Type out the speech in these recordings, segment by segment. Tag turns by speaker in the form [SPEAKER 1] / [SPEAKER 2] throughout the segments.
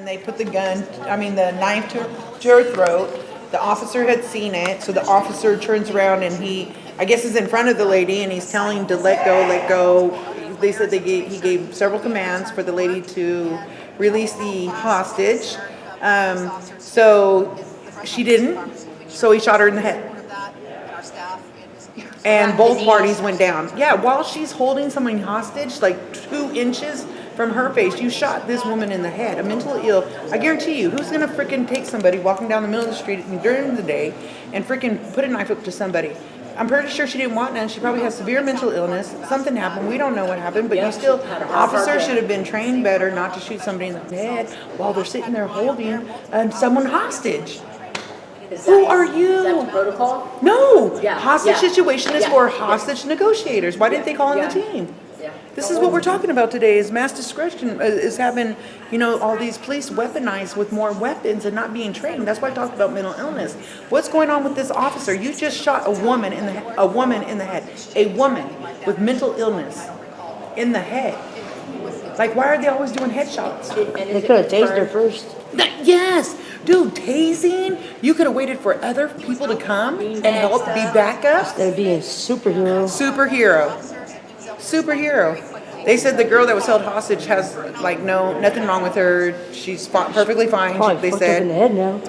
[SPEAKER 1] and they put the knife to her throat. The officer had seen it, so the officer turns around and I guess is in front of the lady, and he's telling to let go, let go. They said he gave several commands for the lady to release the hostage. So she didn't, so he shot her in the head. And both parties went down. Yeah, while she's holding someone hostage, like 2 inches from her face, you shot this woman in the head, a mentally ill. I guarantee you, who's gonna freaking take somebody walking down the middle of the street during the day and freaking put a knife up to somebody? I'm pretty sure she didn't want none. She probably has severe mental illness. Something happened. We don't know what happened, but officers should have been trained better not to shoot somebody in the head while they're sitting there holding someone hostage. Who are you?
[SPEAKER 2] Is that the protocol?
[SPEAKER 1] No. Hostage situation is for hostage negotiators. Why didn't they call in the team? This is what we're talking about today, is mass discretion is having, all these police weaponized with more weapons and not being trained. That's why I talked about mental illness. What's going on with this officer? You just shot a woman in the head. A woman with mental illness in the head. Like, why are they always doing headshots?
[SPEAKER 3] They could have tased her first.
[SPEAKER 1] Yes. Dude, tasing? You could have waited for other people to come and help be backup.
[SPEAKER 3] Instead of being a superhero.
[SPEAKER 1] Superhero. They said the girl that was held hostage has nothing wrong with her. She's perfectly fine.
[SPEAKER 3] Probably
[SPEAKER 1] They
[SPEAKER 3] fucked up in the head now.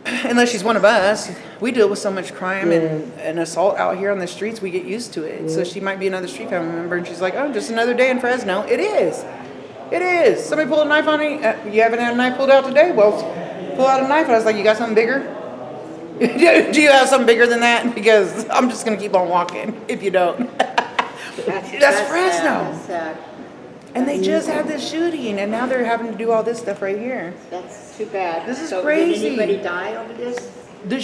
[SPEAKER 1] unless she's one of us. We deal with so much crime and assault out here on the streets, we get used to it. So she might be another street family member, and she's like, oh, just another day in Fresno. It is. Somebody pulled a knife on me. You haven't had a knife pulled out today? Well, pull out a knife. And I was like, you got something bigger? Do you have something bigger than that? Because I'm just going to keep on walking if you don't. That's Fresno.
[SPEAKER 2] Sad.
[SPEAKER 1] And they just had this shooting, and now they're having to do all this stuff right here.
[SPEAKER 2] That's too bad.
[SPEAKER 1] This is
[SPEAKER 2] so
[SPEAKER 1] crazy.
[SPEAKER 2] Did anybody die over this?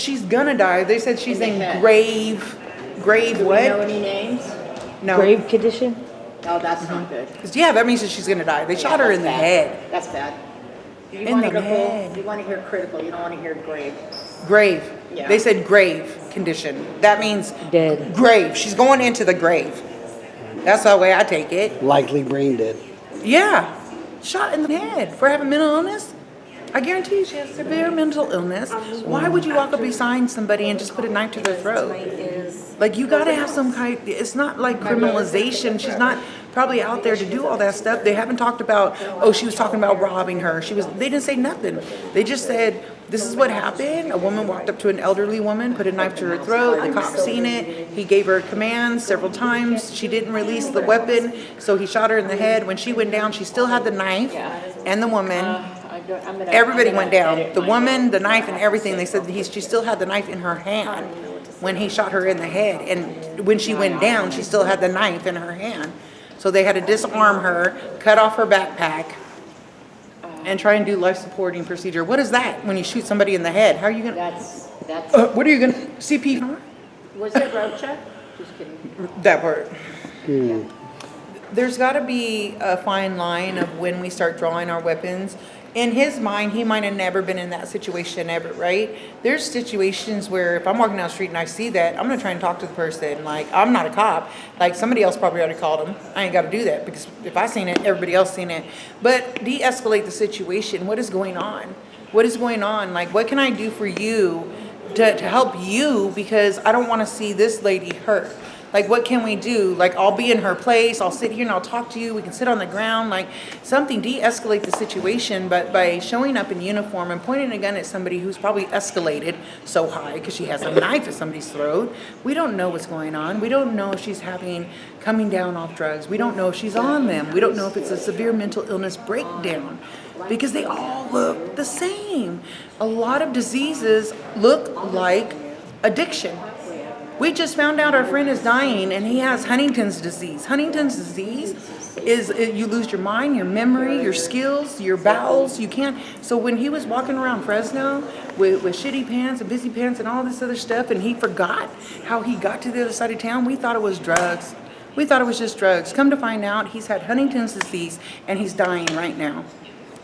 [SPEAKER 1] She's gonna die. They said she's in
[SPEAKER 2] head.
[SPEAKER 1] grave
[SPEAKER 2] Do
[SPEAKER 1] what?
[SPEAKER 2] we know any names?
[SPEAKER 1] No.
[SPEAKER 3] Grave condition?
[SPEAKER 2] Oh, that's not good.
[SPEAKER 1] Yeah, that means that she's gonna die. They shot her in the head.
[SPEAKER 2] That's bad. You
[SPEAKER 1] In
[SPEAKER 2] want
[SPEAKER 1] the
[SPEAKER 2] critical,
[SPEAKER 1] head.
[SPEAKER 2] You want to hear critical. You don't want to hear grave.
[SPEAKER 1] Grave.
[SPEAKER 2] Yeah.
[SPEAKER 1] They said grave condition. That means
[SPEAKER 3] Dead.
[SPEAKER 1] grave. She's going into the grave. That's the way I take it.
[SPEAKER 4] Likely brain dead.
[SPEAKER 1] Yeah. Shot in the head for having mental illness. I guarantee you she has severe mental illness. Why would you walk up beside somebody and just put a knife to their throat? Like, you gotta have some kind, it's not like criminalization. She's not probably out there to do all that stuff. They haven't talked about, she was talking about robbing her. They didn't say nothing. They just said, this is what happened. A woman walked up to an elderly woman, put a knife to her throat. The cop seen it. He gave her commands several times. She didn't release the weapon, so he shot her in the head. When she went down, she still had the knife and the woman. Everybody went down. The woman, the knife, and everything. They said she still had the knife in her hand when he shot her in the head. And when she went down, she still had the knife in her hand. So they had to disarm her, cut off her backpack, and try and do life-supporting procedure. What is that when you shoot somebody in the head? How are you going to...
[SPEAKER 2] That's...
[SPEAKER 1] what are you going to... CP?
[SPEAKER 2] Was it Rocha? Just kidding.
[SPEAKER 1] That part. There's got to be a fine line of when we start drawing our weapons. In his mind, he might have never been in that situation ever, right? There's situations where if I'm walking down the street and I see that, I'm going to try and talk to the person. Like, I'm not a cop. Like, somebody else probably already called him. I ain't got to do that because if I seen it, everybody else seen it. But de-escalate the situation. What is going on? What is going on? Like, what can I do for you to help you? Because I don't want to see this lady hurt. Like, what can we do? Like, I'll be in her place. I'll sit here and I'll talk to you. We can sit on the ground. Like, something, de-escalate the situation. But by showing up in uniform and pointing a gun at somebody who's probably escalated so high because she has a knife at somebody's throat, we don't know what's going on. We don't know if she's coming down off drugs. We don't know if she's on them. We don't know if it's a severe mental illness breakdown because they all look the same. A lot of diseases look like addiction. We just found out our friend is dying and he has Huntington's disease. Huntington's disease is you lose your mind, your memory, your skills, your bowels. You can't. So when he was walking around Fresno with shitty pants and busy pants and all this other stuff, and he forgot how he got to the other side of town, we thought it was drugs. We thought it was just drugs. Come to find out, he's had Huntington's disease and he's dying right now.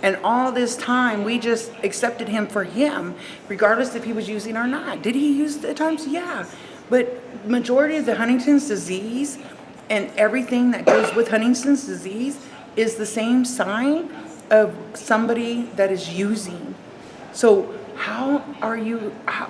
[SPEAKER 1] And all this time, we just accepted him for him, regardless if he was using or not. Did he use it at times? Yeah. But majority of the Huntington's disease and everything that goes with Huntington's disease is the same sign of somebody that is using. So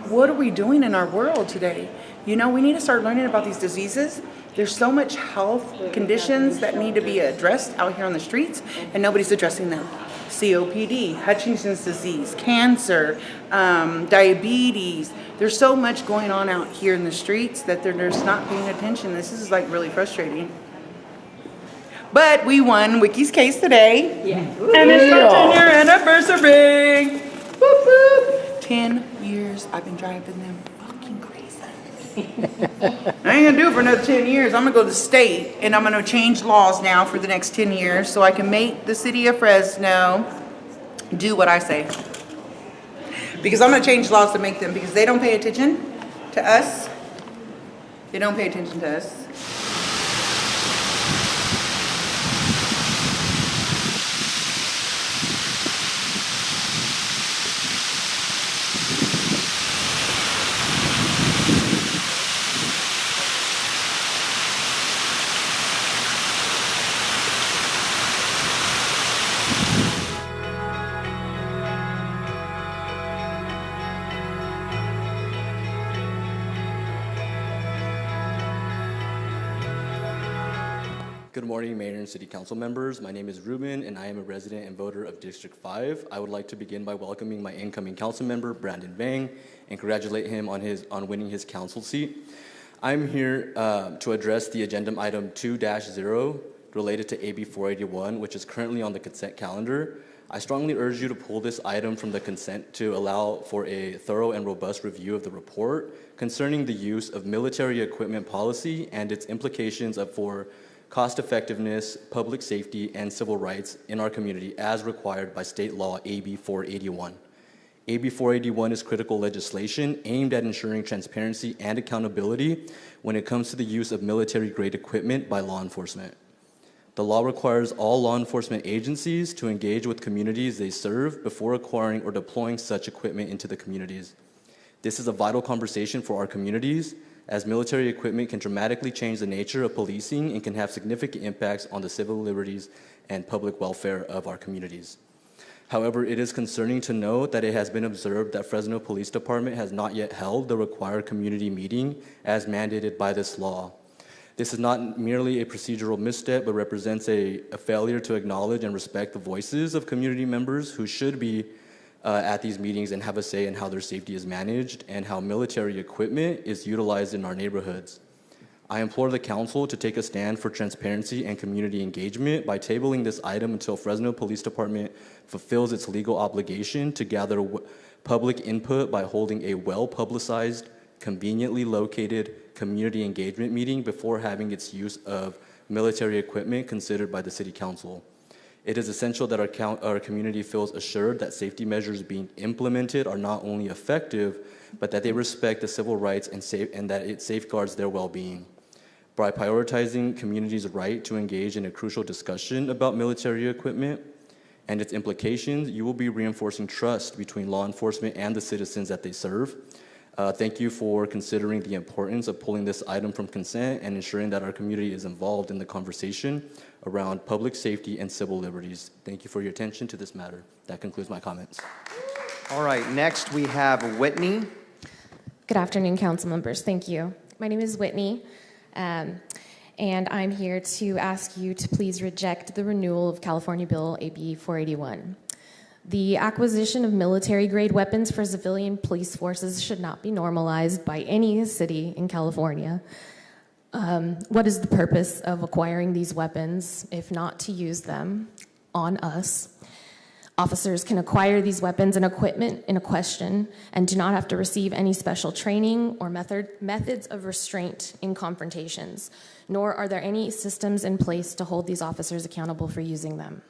[SPEAKER 1] what are we doing in our world today? You know, we need to start learning about these diseases. There's so much health conditions that need to be addressed out here on the streets, and nobody's addressing them. COPD, Hutchinson's disease, cancer, diabetes. There's so much going on out here in the streets that they're just not paying attention. This is like really frustrating. But we won Wiki's case today.
[SPEAKER 2] Yeah.
[SPEAKER 1] And it's our 10-year anniversary. Boop, boop. 10 years I've been driving them fucking crazy. I ain't gonna do it for another 10 years. I'm gonna go to the state and I'm gonna change laws now for the next 10 years so I can make the city of Fresno do what I say. Because I'm gonna change laws to make them, because they don't pay attention to us. They don't pay attention to us.
[SPEAKER 4] Good morning, Mayor and City Council members. My name is Ruben, and I am a resident and voter of District 5. I would like to begin by welcoming my incoming council member, Brandon Vang, and congratulate him on winning his council seat. I'm here to address the agenda item 2-0 related to AB 481, which is currently on the consent calendar. I strongly urge you to pull this item from the consent to allow for a thorough and robust review of the report concerning the use of military equipment policy and its implications for cost effectiveness, public safety, and civil rights in our community as required by state law AB 481. AB 481 is critical legislation aimed at ensuring transparency and accountability when it comes to the use of military-grade equipment by law enforcement. The law requires all law enforcement agencies to engage with communities they serve before acquiring or deploying such equipment into the communities. This is a vital conversation for our communities, as military equipment can dramatically change the nature of policing and can have significant impacts on the civil liberties and public welfare of our communities. However, it is concerning to note that it has been observed that Fresno Police Department has not yet held the required community meeting as mandated by this law. This is not merely a procedural misstep, but represents a failure to acknowledge and respect the voices of community members who should be at these meetings and have a say in how their safety is managed and how military equipment is utilized in our neighborhoods. I implore the council to take a stand for transparency and community engagement by tabling this item until Fresno Police Department fulfills its legal obligation to gather public input by holding a well-publicized, conveniently located community engagement meeting before having its use of military equipment considered by the City Council. It is essential that our community feels assured that safety measures being implemented are not only effective, but that they respect the civil rights and that it safeguards their well-being. By prioritizing communities' right to engage in a crucial discussion about military equipment and its implications, you will be reinforcing trust between law enforcement and the citizens that they serve. Thank you for considering the importance of pulling this item from consent and ensuring that our community is involved in the conversation around public safety and civil liberties. Thank you for your attention to this matter. That concludes my comments.
[SPEAKER 5] All right, next we have Whitney.
[SPEAKER 6] Good afternoon, council members. Thank you. My name is Whitney, and I'm here to ask you to please reject the renewal of California Bill AB 481. The acquisition of military-grade weapons for civilian police forces should not be normalized by any city in California. What is the purpose of acquiring these weapons if not to use them on us? Officers can acquire these weapons and equipment in a question and do not have to receive any special training or methods of restraint in confrontations, nor are there any systems in place to hold these officers accountable for using them.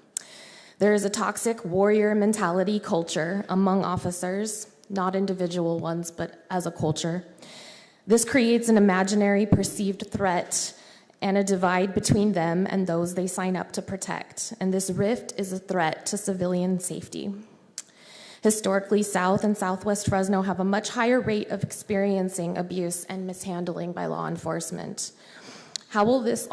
[SPEAKER 6] There is a toxic warrior mentality culture among officers, not individual ones, but as a culture. This creates an imaginary perceived threat and a divide between them and those they sign up to protect. And this rift is a threat to civilian safety. Historically, South and Southwest Fresno have a much higher rate of experiencing abuse and mishandling by law enforcement. How will this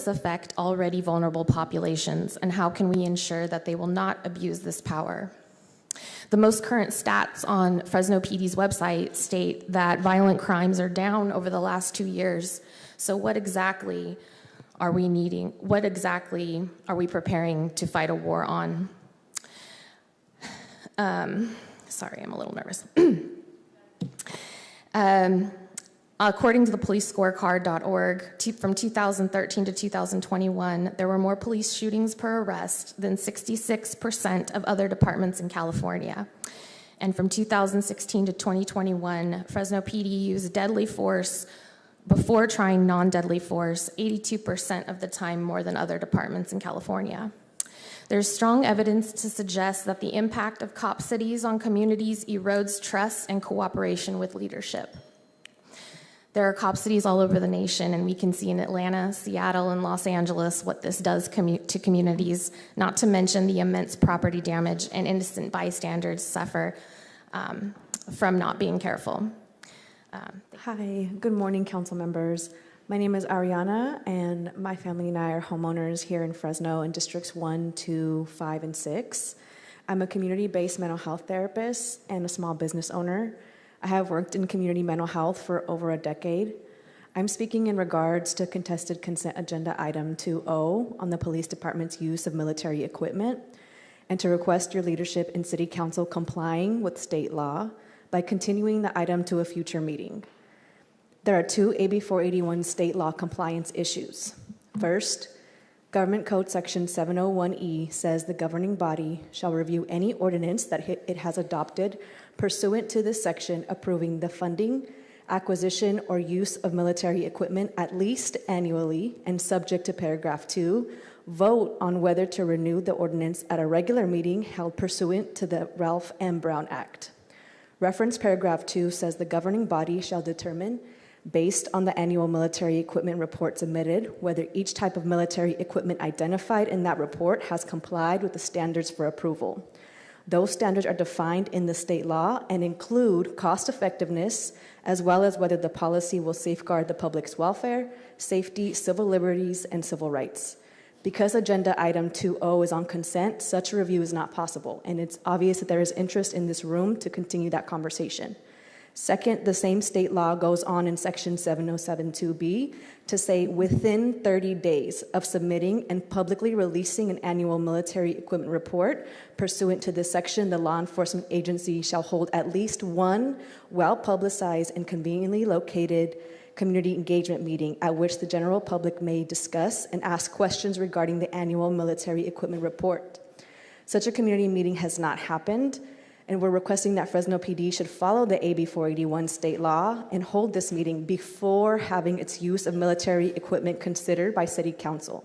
[SPEAKER 6] affect already vulnerable populations, and how can we ensure that they will not abuse this power? The most current stats on Fresno PD's website state that violent crimes are down over the last 2 years. So what exactly are we needing? What exactly are we preparing to fight a war on? Sorry, I'm a little nervous. According to the policescorecard.org, from 2013 to 2021, there were more police shootings per arrest than 66% of other departments in California. And from 2016 to 2021, Fresno PD used deadly force before trying non-deadly force 82% of the time more than other departments in California. There's strong evidence to suggest that the impact of cop cities on communities erodes trust and cooperation with leadership. There are cop cities all over the nation, and we can see in Atlanta, Seattle, and Los Angeles what this does to communities, not to mention the immense property damage and innocent bystanders suffer from not being careful.
[SPEAKER 7] Hi, good morning, council members. My name is Ariana, and my family and I are homeowners here in Fresno in districts 1, 2, 5, and 6. I'm a community-based mental health therapist and a small business owner. I have worked in community mental health for over a decade. I'm speaking in regards to contested consent agenda item 2O on the police department's use of military equipment, and to request your leadership in city council complying with state law by continuing the item to a future meeting. There are 2 AB 481 state law compliance issues. First, Government Code Section 701E says the governing body shall review any ordinance that it has adopted pursuant to this section approving the funding, acquisition, or use of military equipment at least annually and subject to paragraph 2, vote on whether to renew the ordinance at a regular meeting held pursuant to the Ralph M. Brown Act. Reference paragraph 2 says the governing body shall determine, based on the annual military equipment report submitted, whether each type of military equipment identified in that report has complied with the standards for approval. Those standards are defined in the state law and include cost effectiveness, as well as whether the policy will safeguard the public's welfare, safety, civil liberties, and civil rights. Because agenda item 2O is on consent, such a review is not possible, and it's obvious that there is interest in this room to continue that conversation. Second, the same state law goes on in section 7072B to say within 30 days of submitting and publicly releasing an annual military equipment report, pursuant to this section, the law enforcement agency shall hold at least one well-publicized and conveniently located community engagement meeting at which the general public may discuss and ask questions regarding the annual military equipment report. Such a community meeting has not happened, and we're requesting that Fresno PD should follow the AB 481 state law and hold this meeting before having its use of military equipment considered by City Council.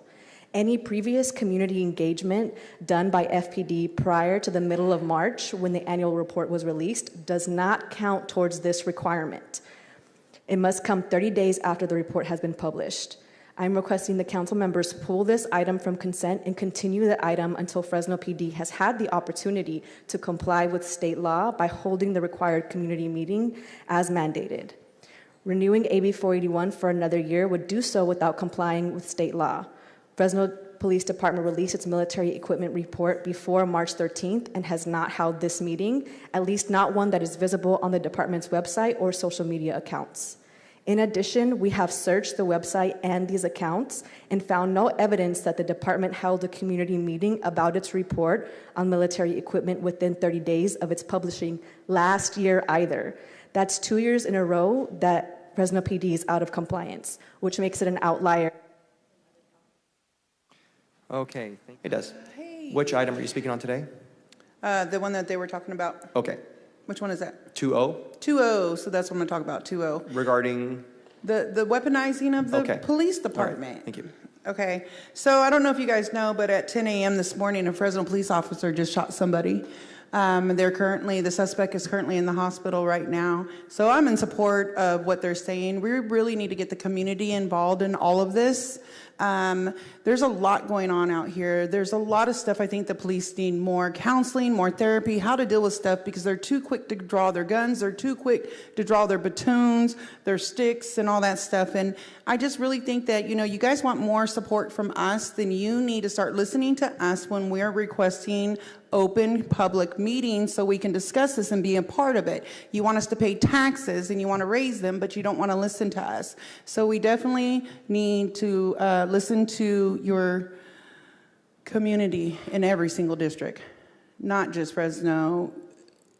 [SPEAKER 7] Any previous community engagement done by FPD prior to the middle of March, when the annual report was released, does not count towards this requirement. It must come 30 days after the report has been published. I'm requesting the council members pull this item from consent and continue the item until Fresno PD has had the opportunity to comply with state law by holding the required community meeting as mandated. Renewing AB 481 for another year would do so without complying with state law. Fresno Police Department released its military equipment report before March 13th and has not held this meeting, at least not one that is visible on the department's website or social media accounts. In addition, we have searched the website and these accounts and found no evidence that the department held a community meeting about its report on military equipment within 30 days of its publishing last year either. That's 2 years in a row that Fresno PD is out of compliance, which makes it an outlier.
[SPEAKER 5] Okay, it does. Which item are you speaking on today?
[SPEAKER 1] The one that they were talking about.
[SPEAKER 5] Okay,
[SPEAKER 1] Which one is that?
[SPEAKER 5] 2O
[SPEAKER 1] 2O, so that's what I'm gonna talk about, 2O.
[SPEAKER 5] regarding,
[SPEAKER 1] The weaponizing of the
[SPEAKER 5] Okay.
[SPEAKER 1] police
[SPEAKER 5] all right,
[SPEAKER 1] department.
[SPEAKER 5] thank you.
[SPEAKER 1] Okay, so I don't know if you guys know, but at 10 a.m. this morning, a Fresno police officer just shot somebody. The suspect is currently in the hospital right now. So I'm in support of what they're saying. We really need to get the community involved in all of this. There's a lot going on out here. There's a lot of stuff I think the police need more counseling, more therapy, how to deal with stuff, because they're too quick to draw their guns. They're too quick to draw their batons, their sticks, and all that stuff. And I just really think that, you guys want more support from us, then you need to start listening to us when we're requesting open public meetings so we can discuss this and be a part of it. You want us to pay taxes and you want to raise them, but you don't want to listen to us. So we definitely need to listen to your community in every single district, not just Fresno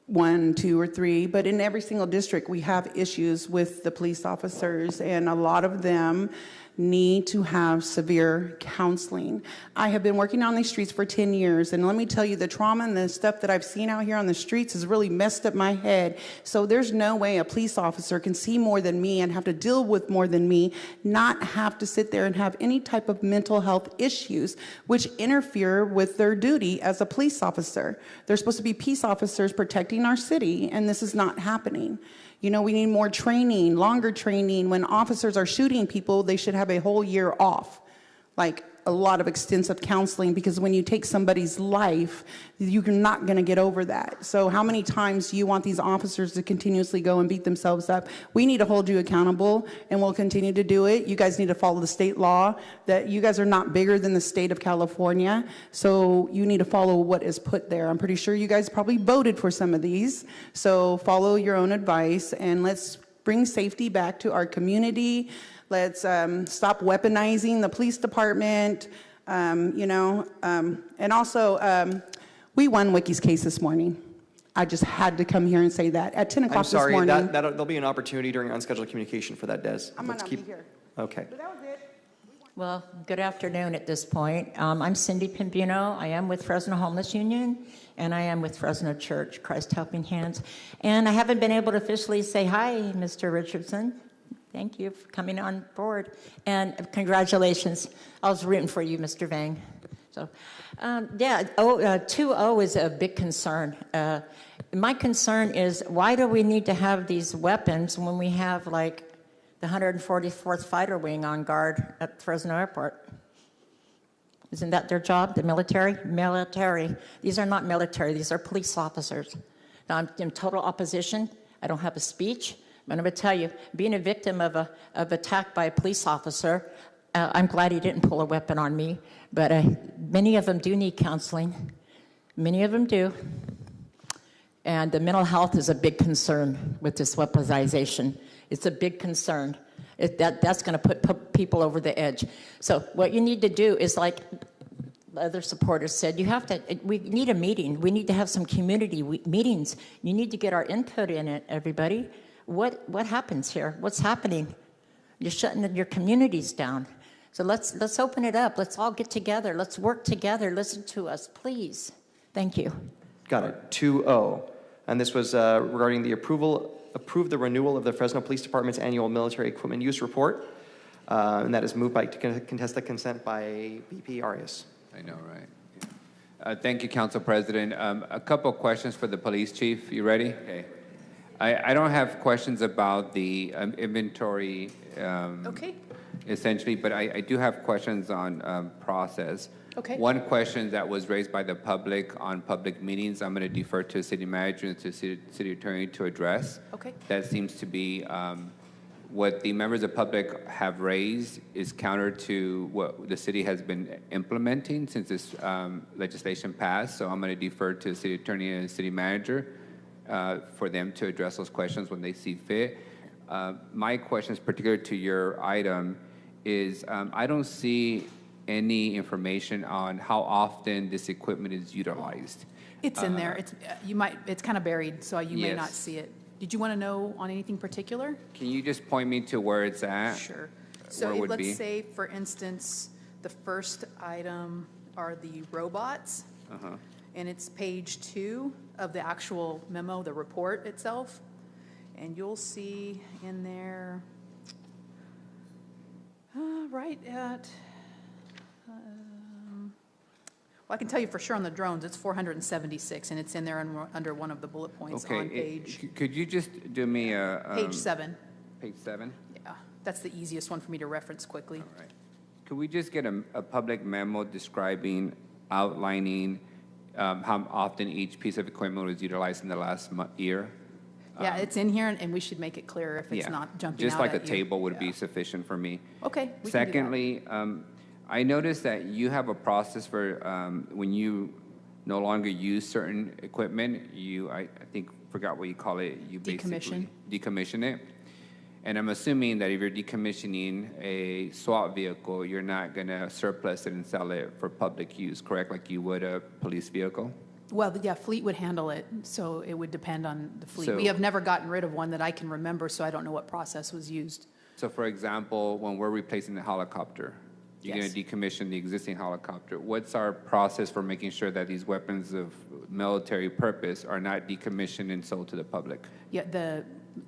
[SPEAKER 1] 1, 2, or 3, but in every single district we have issues with the police officers, and a lot of them need to have severe counseling. I have been working on these streets for 10 years, and let me tell you, the trauma and the stuff that I've seen out here on the streets has really messed up my head. So there's no way a police officer can see more than me and have to deal with more than me, not have to sit there and have any type of mental health issues which interfere with their duty as a police officer. They're supposed to be peace officers protecting our city, and this is not happening. We need more training, longer training. When officers are shooting people, they should have a whole year off, like a lot of extensive counseling, because when you take somebody's life, you're not going to get over that. So how many times do you want these officers to continuously go and beat themselves up? We need to hold you accountable, and we'll continue to do it. You guys need to follow the state law, that you guys are not bigger than the state of California, so you need to follow what is put there. I'm pretty sure you guys probably voted for some of these, so follow your own advice, and let's bring safety back to our community. Let's stop weaponizing the police department, and also we won Wiki's case this morning. I just had to come here and say that at 10 o'clock
[SPEAKER 5] I'm sorry,
[SPEAKER 1] this morning.
[SPEAKER 5] there'll be an opportunity during unscheduled communication for that, Des.
[SPEAKER 1] I might not be here.
[SPEAKER 5] Okay.
[SPEAKER 1] But that was it.
[SPEAKER 2] Well, good afternoon at this point. I'm Cindy Pimbino. I am with Fresno Homeless Union, and I am with Fresno Church, Christ Helping Hands. And I haven't been able to officially say hi, Mr. Richardson. Thank you for coming on board. And congratulations. I was rooting for you, Mr. Vang. So, 2-0 is a big concern. My concern is, why do we need to have these weapons when we have, like, the 144th Fighter Wing on guard at Fresno Airport? Isn't that their job, the military? Military. These are not military. These are police officers. Now, I'm in total opposition. I don't have a speech. But I'm going to tell you, being a victim of attack by a police officer, I'm glad he didn't pull a weapon on me. But many of them do need counseling. Many of them do. And the mental health is a big concern with this weaponization. It's a big concern. That's going to put people over the edge. So what you need to do is, like other supporters said, we need a meeting. We need to have some community meetings. You need to get our input in it, everybody. What happens here? What's happening? You're shutting your communities down. So let's open it up. Let's all get together. Let's work together. Listen to us, please. Thank you.
[SPEAKER 5] Got it. 2-0. And this was regarding the approve the renewal of the Fresno Police Department's annual military equipment use report. And that is moved by to contest the consent by VP Arias.
[SPEAKER 8] I know, right? Yeah. Thank you, Council President. A couple of questions for the police chief. You ready? Okay. I don't have questions about the inventory,
[SPEAKER 1] Okay.
[SPEAKER 8] essentially, but I do have questions on process.
[SPEAKER 1] Okay.
[SPEAKER 8] One question that was raised by the public on public meetings, I'm going to defer to city manager and to city attorney to address.
[SPEAKER 1] Okay.
[SPEAKER 8] That seems to be what the members of the public have raised is counter to what the city has been implementing since this legislation passed. So I'm going to defer to the city attorney and city manager for them to address those questions when they see fit. My question is particular to your item is I don't see any information on how often this equipment is utilized.
[SPEAKER 9] It's in there. It's it's kind of buried, so you may not
[SPEAKER 8] Yes.
[SPEAKER 9] see it. Did you want to know on anything particular?
[SPEAKER 8] Can you just point me to where it's at?
[SPEAKER 9] Sure.
[SPEAKER 8] Where
[SPEAKER 9] So
[SPEAKER 8] would
[SPEAKER 9] let's
[SPEAKER 8] be?
[SPEAKER 9] say, for instance, the first item are the robots,
[SPEAKER 8] Uh-huh.
[SPEAKER 9] and it's page 2 of the actual memo, the report itself. And you'll see in there, right at, well, I can tell you for sure on the drones, it's 476, and it's in there under one of the bullet points on page
[SPEAKER 8] Could you just do me a...
[SPEAKER 9] page 7.
[SPEAKER 8] Page 7?
[SPEAKER 9] Yeah, that's the easiest one for me to reference quickly.
[SPEAKER 8] All right. Could we just get a public memo describing, outlining how often each piece of equipment was utilized in the last year?
[SPEAKER 9] Yeah, it's in here, and we should make it clear if it's
[SPEAKER 8] Yeah.
[SPEAKER 9] not jumping
[SPEAKER 8] Just
[SPEAKER 9] out
[SPEAKER 8] like a
[SPEAKER 9] at you.
[SPEAKER 8] table would be
[SPEAKER 9] Yeah.
[SPEAKER 8] sufficient for me.
[SPEAKER 9] Okay, we can do that.
[SPEAKER 8] Secondly, I noticed that you have a process for when you no longer use certain equipment, I think, forgot what you call it. You basically decommission it. And I'm assuming that if you're decommissioning a SWAT vehicle, you're not going to surplus it and sell it for public use, correct? Like you would a police vehicle?
[SPEAKER 9] Well, yeah, Fleet would handle it, so it would depend on the fleet.
[SPEAKER 8] So-
[SPEAKER 9] We have never gotten rid of one that I can remember, so I don't know what process was used.
[SPEAKER 8] So for example, when we're replacing the helicopter, you're going
[SPEAKER 9] Yes.
[SPEAKER 8] to decommission the existing helicopter. What's our process for making sure that these weapons of military purpose are not decommissioned and sold to the public?
[SPEAKER 9] Yeah,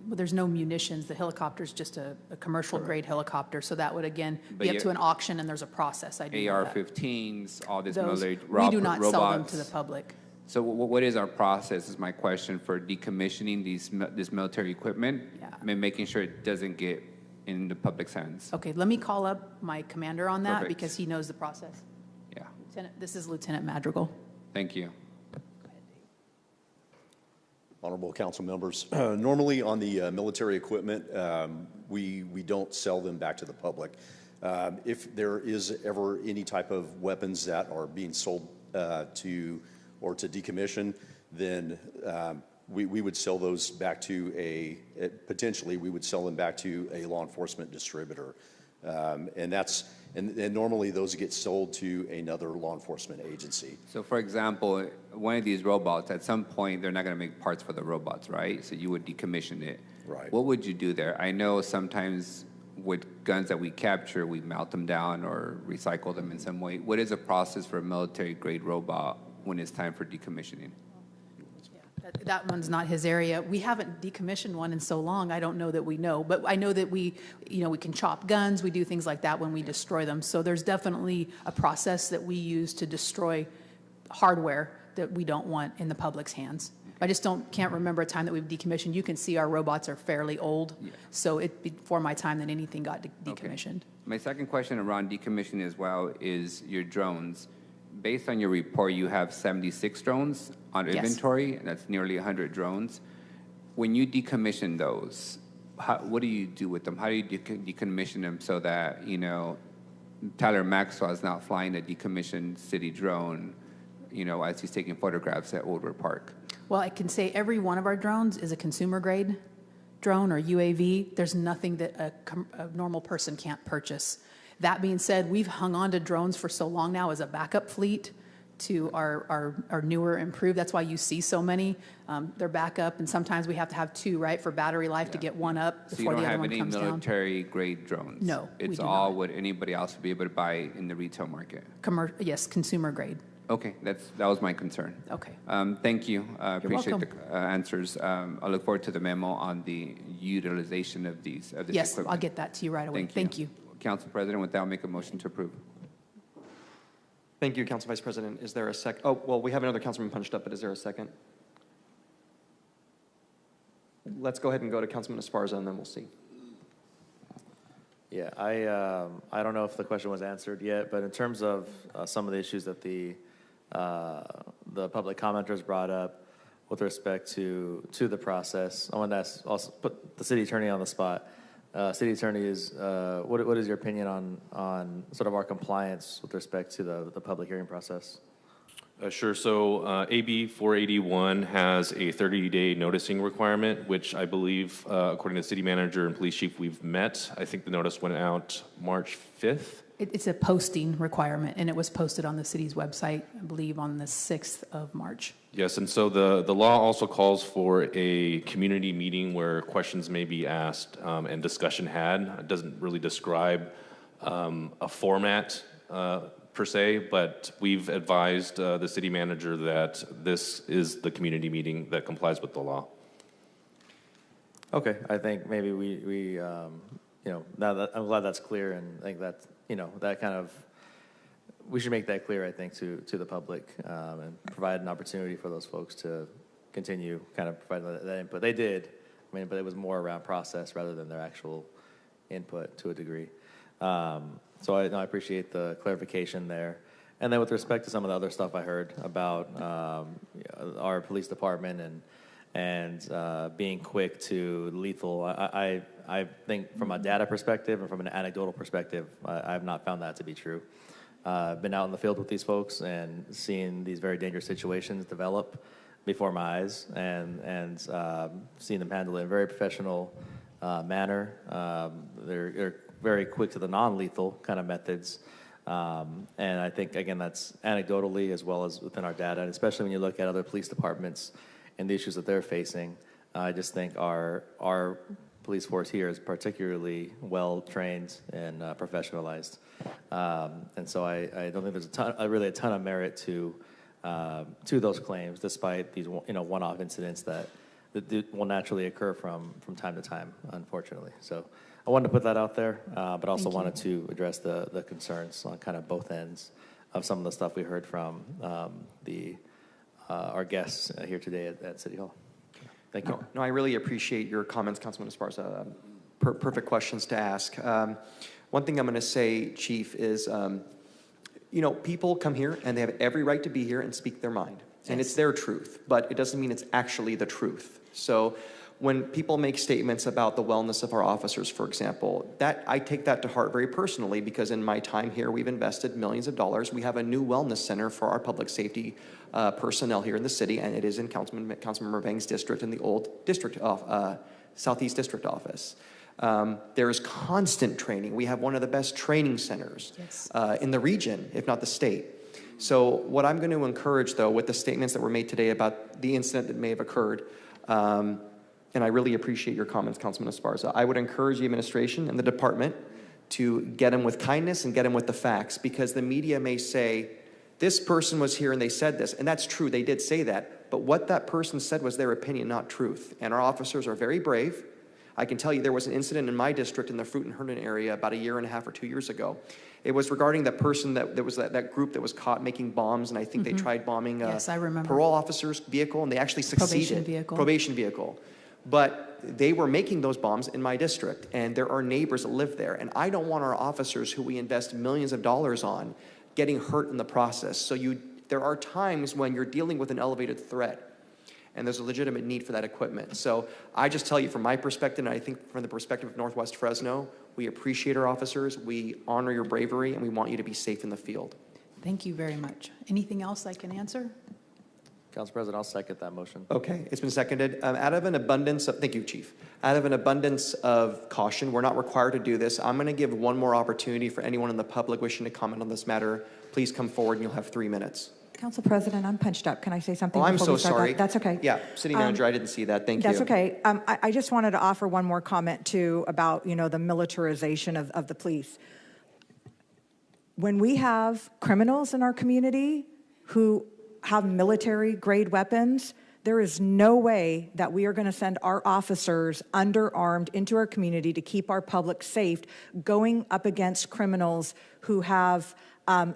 [SPEAKER 9] well, there's no munitions. The helicopter's just a commercial grade helicopter, so that would again
[SPEAKER 8] But
[SPEAKER 9] be up
[SPEAKER 8] you-
[SPEAKER 9] to an auction, and there's a process. I do know that.
[SPEAKER 8] AR-15s, all this
[SPEAKER 9] Those-
[SPEAKER 8] military
[SPEAKER 9] we do not sell them
[SPEAKER 8] robots.
[SPEAKER 9] to the public.
[SPEAKER 8] So what is our process is my question for decommissioning this military equipment?
[SPEAKER 9] Yeah.
[SPEAKER 8] And making sure it doesn't get in the public's hands.
[SPEAKER 9] Okay, let me call up my commander on that
[SPEAKER 8] Perfect.
[SPEAKER 9] because he knows the process.
[SPEAKER 8] Yeah,
[SPEAKER 9] This is Lieutenant Madrigal.
[SPEAKER 8] thank you.
[SPEAKER 10] Honorable council members, normally on the military equipment, we don't sell them back to the public. If there is ever any type of weapons that are being sold to decommission, then we would sell those back to potentially we would sell them back to a law enforcement distributor. And normally those get sold to another law enforcement agency.
[SPEAKER 8] So for example, one of these robots, at some point, they're not going to make parts for the robots, right? So you would decommission it.
[SPEAKER 10] Right.
[SPEAKER 8] What would you do there? I know sometimes with guns that we capture, we melt them down or recycle them in some way. What is the process for a military-grade robot when it's time for decommissioning?
[SPEAKER 9] That one's not his area. We haven't decommissioned one in so long, I don't know that we know. But I know that we can chop guns, we do things like that when we destroy them. So there's definitely a process that we use to destroy hardware that we don't want in the public's hands. I just can't remember a time that we've decommissioned. You can see our robots are fairly old, so it's before my time that anything got decommissioned.
[SPEAKER 8] My second question around decommissioning as well is your drones. Based on your report, you have 76 drones on
[SPEAKER 9] Yes.
[SPEAKER 8] inventory, and that's nearly 100 drones. When you decommission those, what do you do with them? How do you decommission them so that, Tyler Maxwell is not flying a decommissioned city drone, as he's taking photographs at Woodward Park?
[SPEAKER 9] Well, I can say every one of our drones is a consumer grade drone or UAV. There's nothing that a normal person can't purchase. That being said, we've hung on to drones for so long now as a backup fleet to our newer improved. That's why you see so many. They're backup, and sometimes we have to have two, right, for battery life to get one up
[SPEAKER 8] So you
[SPEAKER 9] before
[SPEAKER 8] don't
[SPEAKER 9] the other
[SPEAKER 8] have
[SPEAKER 9] one
[SPEAKER 8] any
[SPEAKER 9] comes down.
[SPEAKER 8] military-grade drones?
[SPEAKER 9] No, we
[SPEAKER 8] It's
[SPEAKER 9] do
[SPEAKER 8] all
[SPEAKER 9] not.
[SPEAKER 8] what anybody else would be able to buy in the retail market?
[SPEAKER 9] Yes, consumer grade.
[SPEAKER 8] Okay, that was my concern.
[SPEAKER 9] Okay.
[SPEAKER 8] Thank you. Appreciate the
[SPEAKER 9] welcome.
[SPEAKER 8] answers. I look forward to the memo on the utilization of this
[SPEAKER 9] Yes,
[SPEAKER 8] equipment.
[SPEAKER 9] I'll get that to you right away. Thank you.
[SPEAKER 8] Council President, with that, I'll make a motion to approve.
[SPEAKER 5] Thank you, Council Vice President. Is there a sec? Oh, well, we have another councilman punched up, but is there a second? Let's go ahead and go to Councilman Esparza, and then we'll see.
[SPEAKER 11] Yeah, I don't know if the question was answered yet, but in terms of some of the issues that the public commenters brought up with respect to the process, I want to also put the city attorney on the spot. City attorney, what is your opinion on sort of our compliance with respect to the public hearing process?
[SPEAKER 12] Sure. So AB 481 has a 30-day noticing requirement, which I believe, according to the city manager and police chief, we've met. I think the notice went out March 5th.
[SPEAKER 9] It's a posting requirement, and it was posted on the city's website, I believe, on the 6th of March.
[SPEAKER 12] Yes, and so the law also calls for a community meeting where questions may be asked and discussion had. It doesn't really describe a format per se, but we've advised the city manager that this is the community meeting that complies with the law.
[SPEAKER 11] Okay, I think maybe we now that I'm glad that's clear, and I think that that kind of, we should make that clear, I think, to the public, and provide an opportunity for those folks to continue kind of providing that input. They did, but it was more around process rather than their actual input to a degree. So I appreciate the clarification there. And then with respect to some of the other stuff I heard about our police department and being quick to lethal, I think from a data perspective and from an anecdotal perspective, I have not found that to be true. I've been out in the field with these folks and seeing these very dangerous situations develop before my eyes and seeing them handle it in a very professional manner. They're very quick to the non-lethal kind of methods. And I think, again, that's anecdotally as well as within our data, and especially when you look at other police departments and the issues that they're facing. I just think our police force here is particularly well-trained and professionalized. And so I don't think there's really a ton of merit to those claims, despite these one-off incidents that will naturally occur from time to time, unfortunately. So I wanted to put that out there, but also wanted to address the concerns on kind of both ends of some of the stuff we heard from our guests here today at City Hall. Thank you.
[SPEAKER 5] No, I really appreciate your comments, Councilman Esparza. Perfect questions to ask. One thing I'm going to say, Chief, is people come here and they have every right to be here and speak their mind. And it's their truth, but it doesn't mean it's actually the truth. So when people make statements about the wellness of our officers, for example, I take that to heart very personally, because in my time here, we've invested millions of dollars. We have a new wellness center for our public safety personnel here in the city, and it is in Councilmember Vang's district in the old district Southeast District office. There is constant training. We have one of the best training centers in the region, if not the state. So what I'm going to encourage, though, with the statements that were made today about the incident that may have occurred, and I really appreciate your comments, Councilman Esparza, I would encourage the administration and the department to get them with kindness and get them with the facts, because the media may say, this person was here and they said this, and that's true, they did say that, but what that person said was their opinion, not truth. And our officers are very brave. I can tell you there was an incident in my district in the Fruit and Herndon area about 1.5 years or 2 years ago. It was regarding that person that was that group that was caught making bombs, and I think they tried bombing a parole officer's vehicle, and they actually succeeded. Probation vehicle. But they were making those bombs in my district, and there are neighbors that live there, and I don't want our officers who we invest millions of dollars on getting hurt in the process. So there are times when you're dealing with an elevated threat, and there's a legitimate need for that equipment. So I just tell you, from my perspective, and I think from the perspective of Northwest Fresno, we appreciate our officers, we honor your bravery, and we want you to be safe in the field.
[SPEAKER 9] Thank you very much. Anything else I can answer?
[SPEAKER 11] Council President, I'll second that motion.
[SPEAKER 5] Okay, it's been seconded. Out of an abundance of, thank you, Chief. Out of an abundance of caution, we're not required to do this. I'm going to give one more opportunity for anyone in the public wishing to comment on this matter. Please come forward, and you'll have 3 minutes.
[SPEAKER 13] Council President, I'm punched up. Can I say something?
[SPEAKER 5] Oh, I'm so sorry.
[SPEAKER 13] That's okay.
[SPEAKER 5] Yeah, City Manager, I didn't see that. Thank you.
[SPEAKER 13] That's okay. I just wanted to offer one more comment too about the militarization of the police. When we have criminals in our community who have military-grade weapons, there is no way that we are going to send our officers underarmed into our community to keep our public safe, going up against criminals who have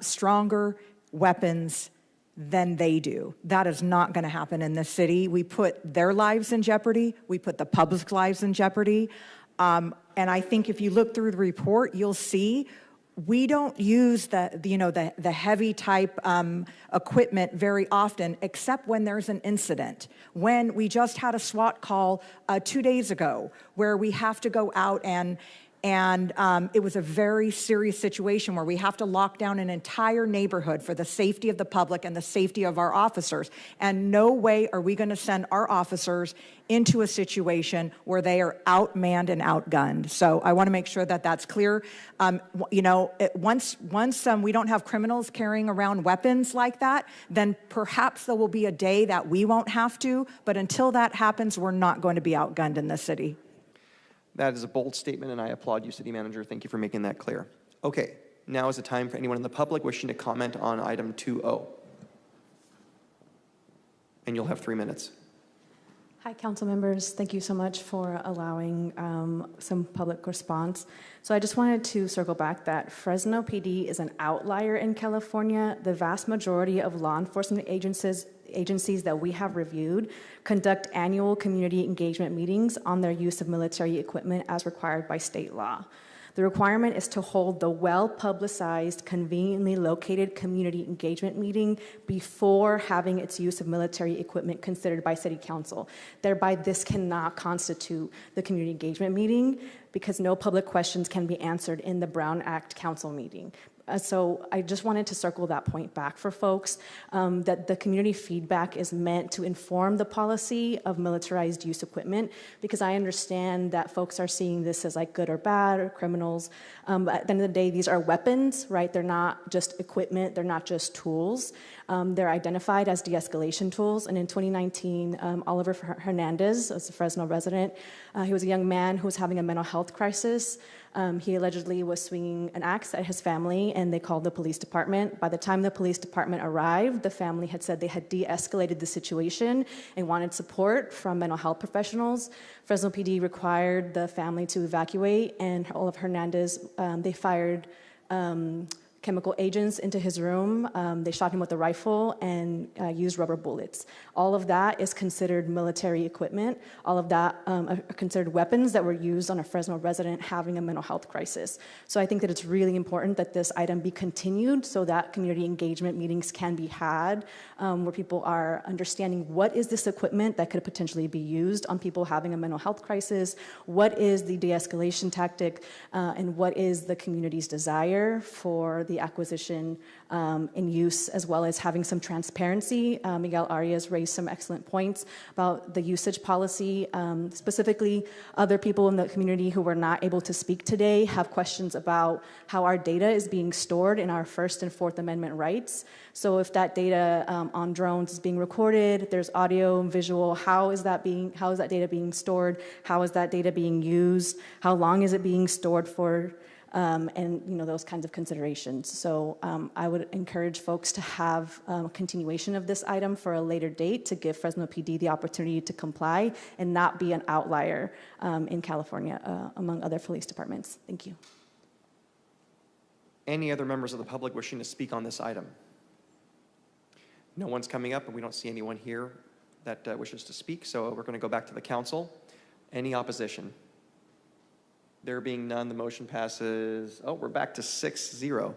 [SPEAKER 13] stronger weapons than they do. That is not going to happen in this city. We put their lives in jeopardy. We put the public's lives in jeopardy. And I think if you look through the report, you'll see we don't use the heavy type equipment very often, except when there's an incident. When we just had a SWAT call 2 days ago, where we have to go out and it was a very serious situation where we have to lock down an entire neighborhood for the safety of the public and the safety of our officers. And no way are we going to send our officers into a situation where they are outmanned and outgunned. So I want to make sure that that's clear. Once we don't have criminals carrying around weapons like that, then perhaps there will be a day that we won't have to. But until that happens, we're not going to be outgunned in this city.
[SPEAKER 5] That is a bold statement, and I applaud you, City Manager. Thank you for making that clear. Okay, now is the time for anyone in the public wishing to comment on item 2O. And you'll have 3 minutes.
[SPEAKER 7] Hi, council members. Thank you so much for allowing some public response. So I just wanted to circle back that Fresno PD is an outlier in California. The vast majority of law enforcement agencies that we have reviewed conduct annual community engagement meetings on their use of military equipment as required by state law. The requirement is to hold the well-publicized, conveniently located community engagement meeting before having its use of military equipment considered by City Council. Thereby, this cannot constitute the community engagement meeting because no public questions can be answered in the Brown Act Council meeting. So I just wanted to circle that point back for folks, that the community feedback is meant to inform the policy of militarized use equipment, because I understand that folks are seeing this as like good or bad or criminals. But at the end of the day, these are weapons, right? They're not just equipment, they're not just tools. They're identified as de-escalation tools. And in 2019, Oliver Hernandez, as a Fresno resident, he was a young man who was having a mental health crisis. He allegedly was swinging an axe at his family, and they called the police department. By the time the police department arrived, the family had said they had de-escalated the situation and wanted support from mental health professionals. Fresno PD required the family to evacuate, and Oliver Hernandez, they fired chemical agents into his room. They shot him with a rifle and used rubber bullets. All of that is considered military equipment. All of that are considered weapons that were used on a Fresno resident having a mental health crisis. So I think that it's really important that this item be continued so that community engagement meetings can be had where people are understanding what is this equipment that could potentially be used on people having a mental health crisis, what is the de-escalation tactic, and what is the community's desire for the acquisition and use, as well as having some transparency. Miguel Arias raised some excellent points about the usage policy. Specifically, other people in the community who were not able to speak today have questions about how our data is being stored in our First and Fourth Amendment rights. So if that data on drones is being recorded, there's audio and visual, how is that data being stored? How is that data being used? How long is it being stored for? And those kinds of considerations. So I would encourage folks to have a continuation of this item for a later date to give Fresno PD the opportunity to comply and not be an outlier in California among other police departments. Thank you.
[SPEAKER 5] Any other members of the public wishing to speak on this item? No one's coming up, and we don't see anyone here that wishes to speak, so we're going to go back to the council. Any opposition? There being none, the motion passes. Oh, we're back to 6-0.